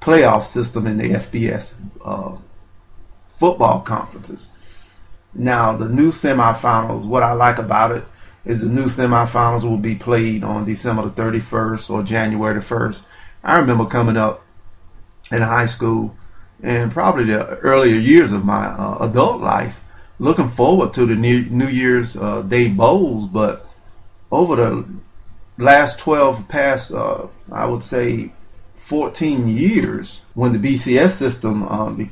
playoff system in the FBS football conferences. Now, the new semifinals, what I like about it is the new semifinals will be played on December the 31st or January the 1st. I remember coming up in high school and probably the earlier years of my adult life, looking forward to the New Year's Day bowls, but over the last 12 past, I would say 14 years, when the BCS system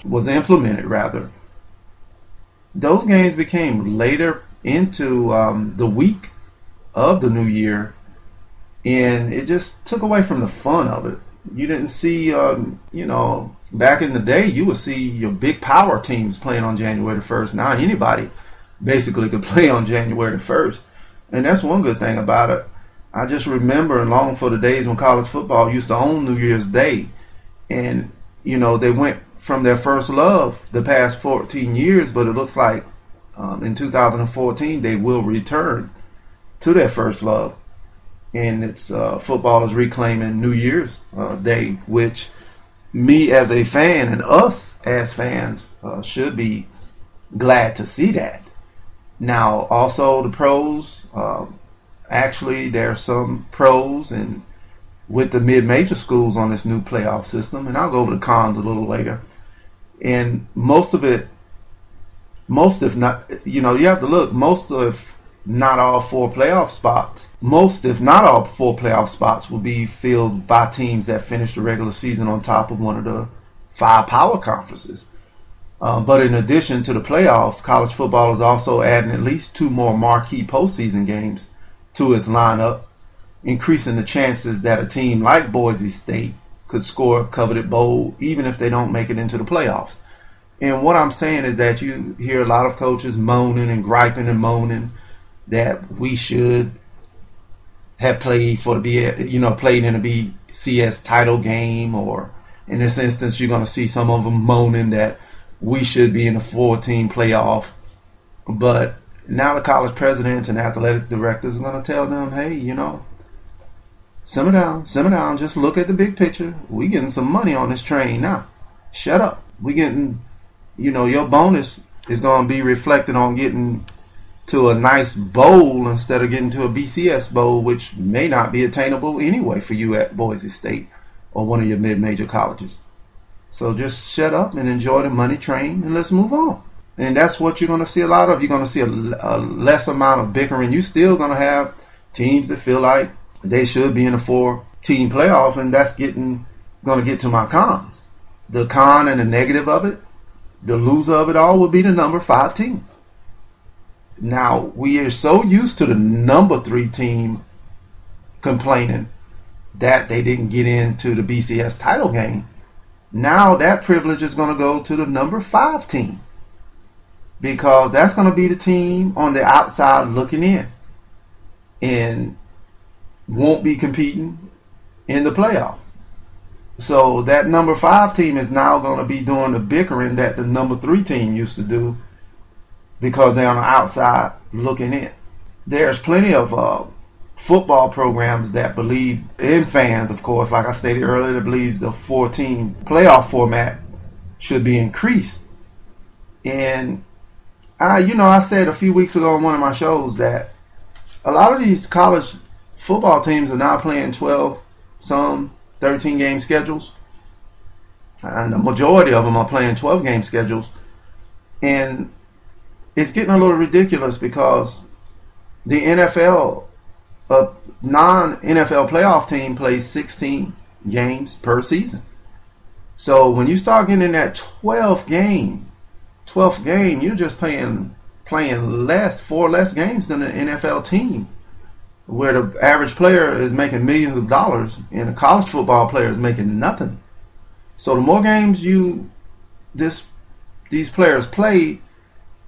was implemented, rather, those games became later into the week of the new year, and it just took away from the fun of it. You didn't see, back in the day, you would see your big power teams playing on January the 1st. Now anybody basically could play on January the 1st. And that's one good thing about it. I just remember and long for the days when college football used to own New Year's Day. And, they went from their first love the past 14 years, but it looks like in 2014 they will return to their first love. And it's football is reclaiming New Year's Day, which me as a fan and us as fans should be glad to see that. Now, also the pros, actually there's some pros and with the mid-major schools on this new playoff system, and I'll go over the cons a little later. And most if not, you have to look, most if not all four playoff spots will be filled by teams that finish the regular season on top of one of the 5 power conferences. But in addition to the playoffs, college football is also adding at least 2 more marquee postseason games to its lineup, increasing the chances that a team like Boise State could score a coveted bowl even if they don't make it into the playoffs. And what I'm saying is that you hear a lot of coaches moaning and griping and moaning that we should have played played in a BCS title game, or in this instance, you're going to see some of them moaning that we should be in a 4-team playoff. But now the college presidents and athletic directors are going to tell them, hey, simmer down, just look at the big picture. We getting some money on this train now. Shut up. We getting, your bonus is going to be reflected on getting to a nice bowl instead of getting to a BCS bowl, which may not be attainable anyway for you at Boise State or one of your mid-major colleges. So just shut up and enjoy the money train and let's move on. And that's what you're going to see a lot of. You're going to see a less amount of bickering. You're still going to have teams that feel like they should be in a 4-team playoff, and that's going to get to my cons. The con and the negative of it, the loser of it all will be the number 5 team. Now, we are so used to the number 3 team complaining that they didn't get into the BCS title game. Now that privilege is going to go to the number 5 team, because that's going to be the team on the outside looking in and won't be competing in the playoffs. So that number 5 team is now going to be doing the bickering that the number 3 team used to do, because they're on the outside looking in. There's plenty of football programs that believe, in fans, of course, like I stated earlier, that believes the 4-team playoff format should be increased. And I said a few weeks ago on one of my shows that a lot of these college football teams are now playing 12, some 13-game schedules, and the majority of them are playing 12-game schedules. And it's getting a little ridiculous because the NFL, a non-NFL playoff team, plays 16 games per season. So when you start getting in that 12th game, you're just playing 4 less games than an NFL team, where the average player is making millions of dollars and a college football player is making nothing. So the more games these players play,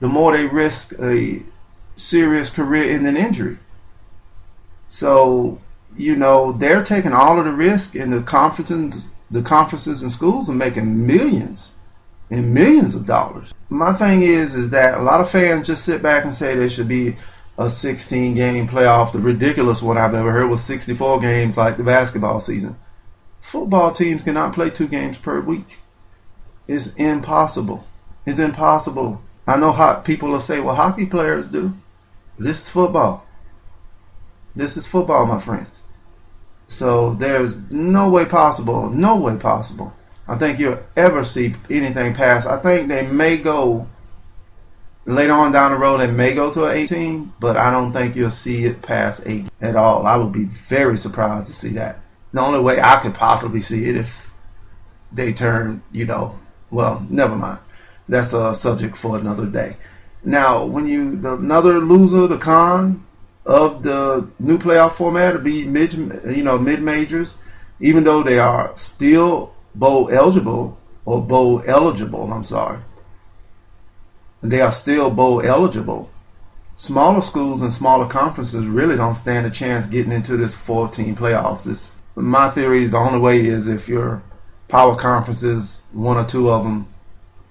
the more they risk a serious career-ending injury. So, they're taking all of the risk, and the conferences and schools are making millions and millions of dollars. My thing is that a lot of fans just sit back and say there should be a 16-game playoff. The ridiculous one I've ever heard was 64 games like the basketball season. football teams cannot play 2 games per week. It's impossible. It's impossible. I know people will say, well, hockey players do. This is football. This is football, my friends. So there's no way possible. No way possible. I think you'll ever see anything past. I think they may go later on down the road. They may go to an 18, but I don't think you'll see it past 8 at all. I would be very surprised to see that. The only way I could possibly see it if they turn, well, never mind. That's a subject for another day. Now, another loser, the con of the new playoff format would be mid-majors, even though they are still bowl eligible. They are still bowl eligible. Smaller schools and smaller conferences really don't stand a chance getting into this 14 playoffs. My theory is the only way is if your power conferences, 1 or 2 of them,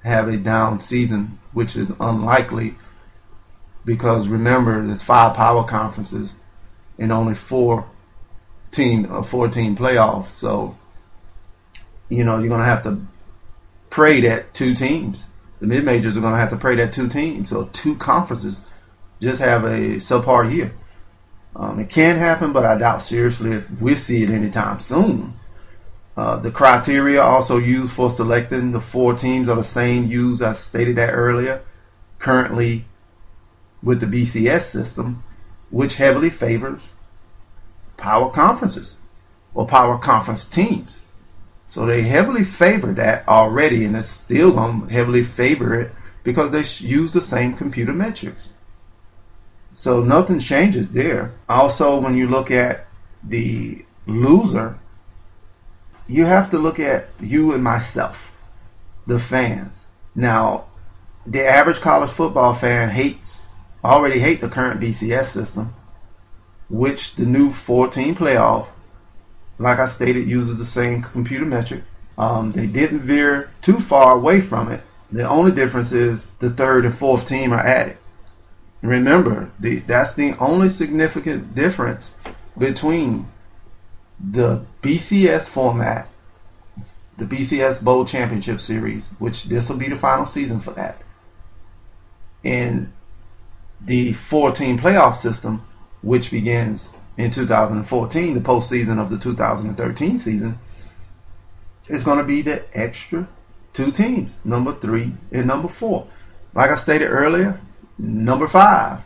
have a down season, which is unlikely because remember there's 5 power conferences and only 14 playoffs. So you're gonna have to pray that 2 teams. The mid majors are gonna have to pray that 2 teams. So 2 conferences just have a subpar year. It can happen, but I doubt seriously if we see it anytime soon. The criteria also used for selecting the 4 teams are the same used, I stated that earlier, currently with the BCS system, which heavily favors power conferences or power conference teams. So they heavily favor that already, and it's still going to heavily favor it because they use the same computer metrics. So nothing changes there. Also, when you look at the loser, you have to look at you and myself, the fans. Now, the average college football fan already hate the current BCS system, which the new 14 playoff, like I stated, uses the same computer metric. They didn't veer too far away from it. The only difference is the 3rd and 4th team are added. Remember, that's the only significant difference between the BCS format, the BCS Bowl Championship Series, which this will be the final season for that, and the 14 playoff system, which begins in 2014, the postseason of the 2013 season, is going to be the extra 2 teams, number 3 and number 4. Like I stated earlier, number 5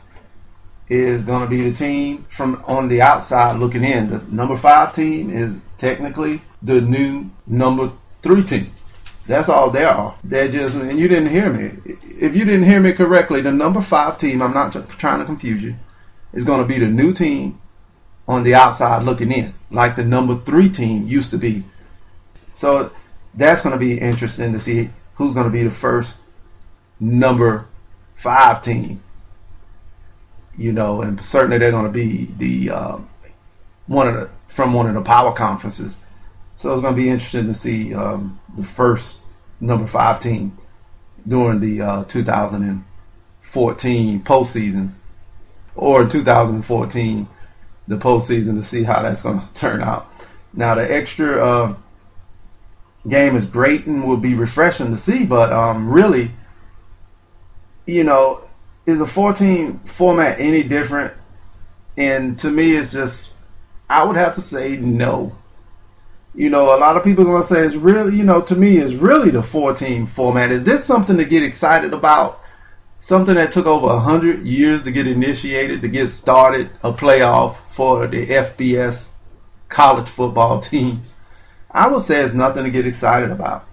is going to be the team from on the outside looking in. The number 5 team is technically the new number 3 team. That's all they are. They're just, and you didn't hear me. If you didn't hear me correctly, the number 5 team, I'm not trying to confuse you, is going to be the new team on the outside looking in, like the number 3 team used to be. So that's going to be interesting to see who's going to be the first number 5 team. And certainly they're going to be the one of the power conferences. So it's going to be interesting to see the first number 5 team during the 2014 postseason, or 2014 the postseason, to see how that's going to turn out. Now the extra game is great and will be refreshing to see, but really, is a 14 format any different? And to me, it's just, I would have to say no. A lot of people are going to say it's really, to me, it's really the 14 format. Is this something to get excited about? Something that took over 100 years to get initiated, to get started, a playoff for the FBS college football teams? I would say it's nothing to get excited about.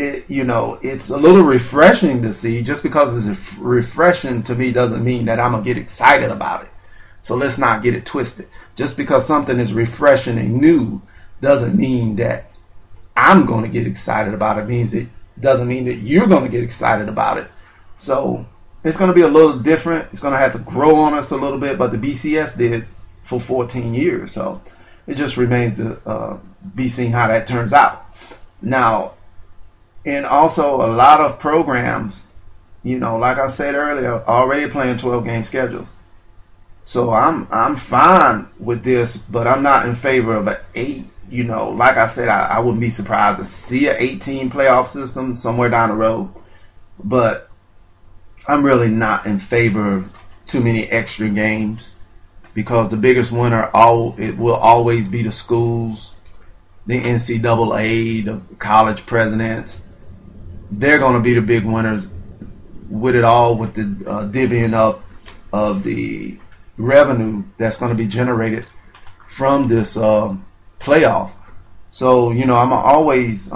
It's a little refreshing to see. Just because it's refreshing to me doesn't mean that I'm going to get excited about it. So let's not get it twisted. Just because something is refreshing and new doesn't mean that I'm going to get excited about it. It doesn't mean that you're going to get excited about it. So it's going to be a little different. It's going to have to grow on us a little bit, but the BCS did for 14 years. So it just remains to be seen how that turns out. Now, and also a lot of programs, like I said earlier, already playing 12-game schedules. So I'm fine with this, but I'm not in favor of an you know, like I said, I wouldn't be surprised to see an 18 playoff system somewhere down the road. But I'm really not in favor of too many extra games, because the biggest winner, it will always be the schools, the NCAA, the college presidents. They're going to be the big winners with it all, with the divvying up of the revenue that's going to be generated from this playoff. So, you know, I'm always,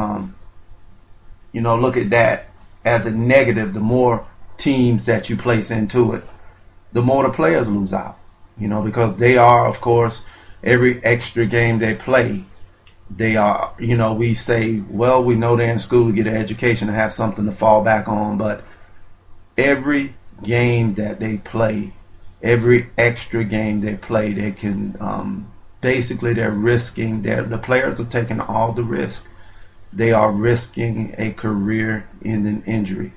you know, look at that as a negative. The more teams that you place into it, the more the players lose out, you know, because they are, of course, every extra game they play, they are, you know, we say, well, we know they're in school to get an education, to have something to fall back on, but every game that they play, every extra game they play, they can, basically they're risking, the players are taking all the risk. They are risking a career-ending injury.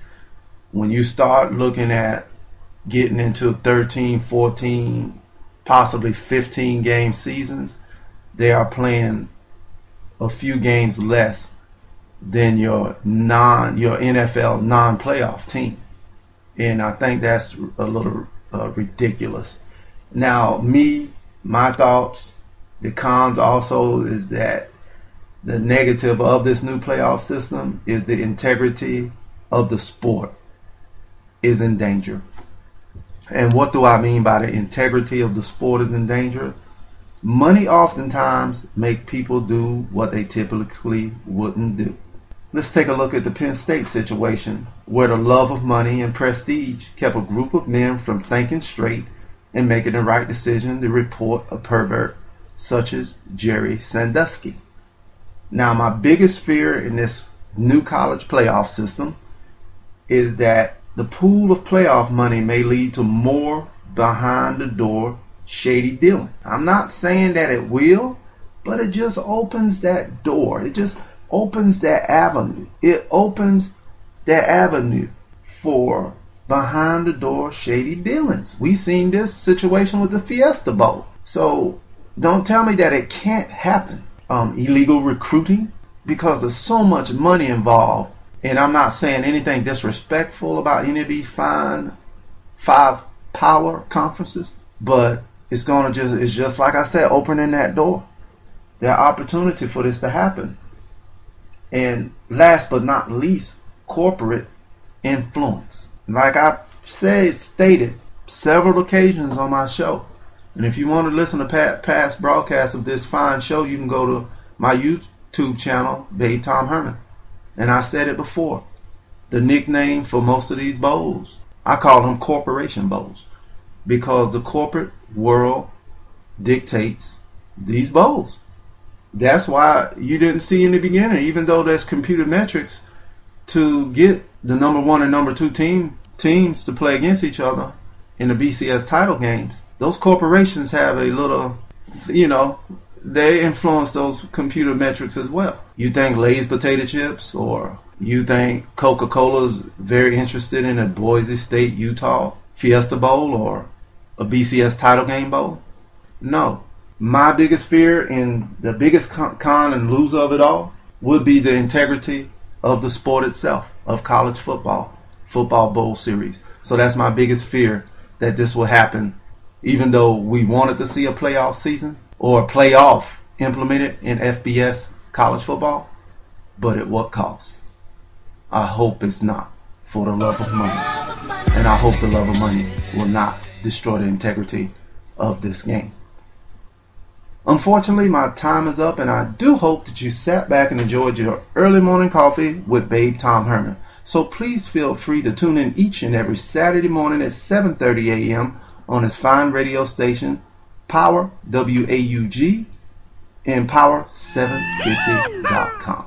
When you start looking at getting into 13, 14, possibly 15 game seasons, they are playing a few games less than your NFL non-playoff team. And I think that's a little ridiculous. Now, my thoughts, the cons also is that the negative of this new playoff system is the integrity of the sport is in danger. And what do I mean by the integrity of the sport is in danger? Money oftentimes make people do what they typically wouldn't do. Let's take a look at the Penn State situation, where the love of money and prestige kept a group of men from thinking straight and making the right decision to report a pervert such as Jerry Sandusky. Now, my biggest fear in this new college playoff system is that the pool of playoff money may lead to more behind the door shady dealing. I'm not saying that it will, but it just opens that door. It just opens that avenue. It opens that avenue for behind the door shady dealings. We've seen this situation with the Fiesta Bowl. So don't tell me that it can't happen. Illegal recruiting, because there's so much money involved. And I'm not saying anything disrespectful about any of these five power conferences, but it's just like I said, opening that door, that opportunity for this to happen. And last but not least, corporate influence. Like I stated several occasions on my show, and if you want to listen to past broadcasts of this fine show, you can go to my YouTube channel, Babethomherman. And I said it before, the nickname for most of these bowls, I call them corporation bowls, because the corporate world dictates these bowls. That's why you didn't see in the beginning, even though there's computer metrics to get the number 1 and number 2 teams to play against each other in the BCS title games. Those corporations have a little, you know, they influence those computer metrics as well. You think Lay's potato chips, or you think Coca-Cola's very interested in a Boise State, Utah Fiesta Bowl or a BCS title game bowl? No. My biggest fear and the biggest con and loser of it all would be the integrity of the sport itself, of college football bowl series. So that's my biggest fear, that this will happen, even though we wanted to see a playoff season or a playoff implemented in FBS college football, but at what cost? I hope it's not for the love of money, and I hope the love of money will not destroy the integrity of this game. Unfortunately, my time is up, and I do hope that you sat back and enjoyed your early morning coffee with Babethomherman. So please feel free to tune in each and every Saturday morning at 7:30 a.m. on his fine radio station, Power, WAUG, and Power750.com.